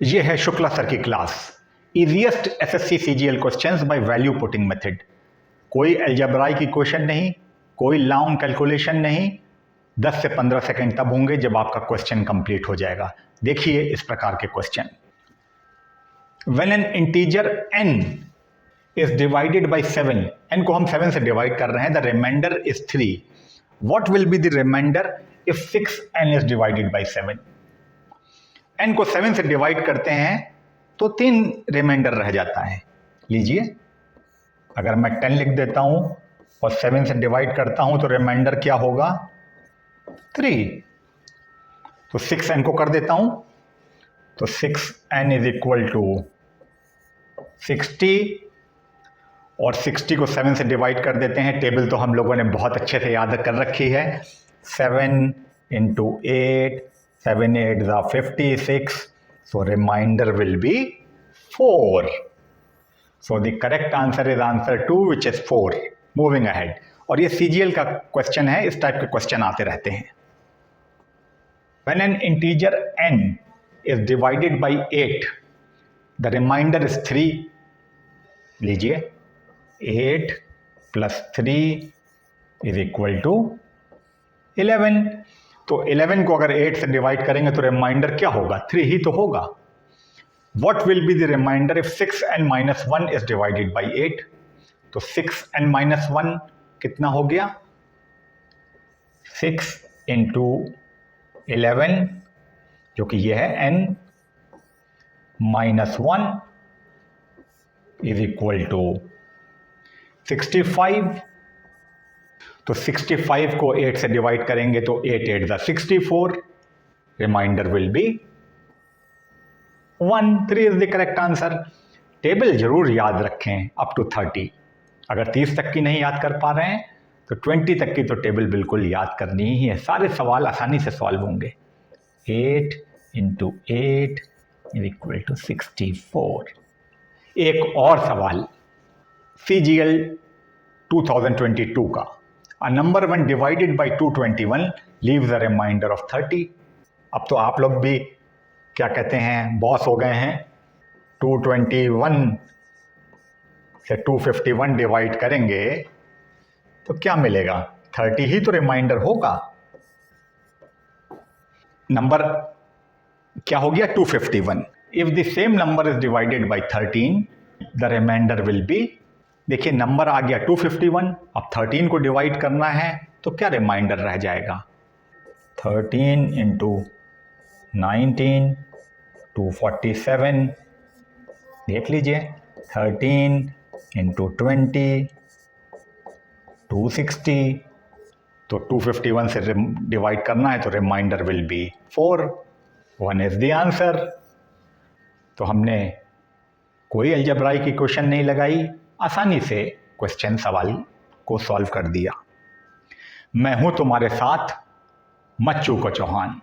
ये है शुक्ला सर की class, easiest SSC CGL questions by value putting method. कोई अलजेब्राई की क्वेश्चन नहीं, कोई लॉन्ग कैलकुलेशन नहीं। 10 से 15 सेकंड तब होंगे जब आपका क्वेश्चन कंप्लीट हो जाएगा। देखिए इस प्रकार के question. When an integer n is divided by 7, n को हम 7 से डिवाइड कर रहे हैं, the reminder is 3। What will be the reminder if 6n is divided by 7? n को 7 से डिवाइड करते हैं तो 3 रिमाइंडर रह जाता है। लीजिए, अगर मैं 10 लिख देता हूं और 7 से डिवाइड करता हूं तो रिमाइंडर क्या होगा? 3। तो 6n को कर देता हूं तो 6n इज इक्वल टू 60 और 60 को 7 से डिवाइड कर देते हैं। टेबल तो हम लोगों ने बहुत अच्छे से याद कर रखी है। 7 into 8, 7 8 is 56, so remainder will be 4. So the correct answer is answer 2, which is 4. Moving ahead. और ये CGL का क्वेश्चन है, इस टाइप के क्वेश्चन आते रहते हैं। When an integer n is divided by 8, the remainder is 3. लीजिए, 8 plus 3 is equal to 11। तो 11 को अगर 8 से डिवाइड करेंगे तो रिमाइंडर क्या होगा? 3 ही तो होगा। What will be the remainder if 6n minus 1 is divided by 8? तो 6n minus 1 कितना हो गया? 6 into 11 जो कि ये है n minus 1 is equal to 65। तो 65 को 8 से डिवाइड करेंगे तो 8 8 is 64। Reminder will be 1। 3 is the correct answer. Table जरूर याद रखें अप टू 30। अगर 30 तक की नहीं याद कर पा रहे हैं तो 20 तक की तो टेबल बिल्कुल याद करनी ही है। सारे सवाल आसानी से सॉल्व होंगे। 8 into 8 is equal to 64। एक और सवाल CGL 2022 का। A number when divided by 221 leaves a remainder of 30। अब तो आप लोग भी क्या कहते हैं, बॉस हो गए हैं। 221 से 251 डिवाइड करेंगे तो क्या मिलेगा? 30 ही तो रिमाइंडर होगा। नंबर क्या हो गया? 251। If the same number is divided by 13 the reminder will be. देखिए, नंबर आ गया 251। अब 13 को डिवाइड करना है तो क्या रिमाइंडर रह जाएगा? 13 into 19 247। देख लीजिए, 13 into 20 260। तो 251 से डिवाइड करना है तो reminder will be 4। 1 is the answer. तो हमने कोई अलजेब्राई की क्वेश्चन नहीं लगाई, आसानी से क्वेश्चन सवाल को सॉल्व कर दिया। मैं हूं तुम्हारे साथ, मत चूको चौहान।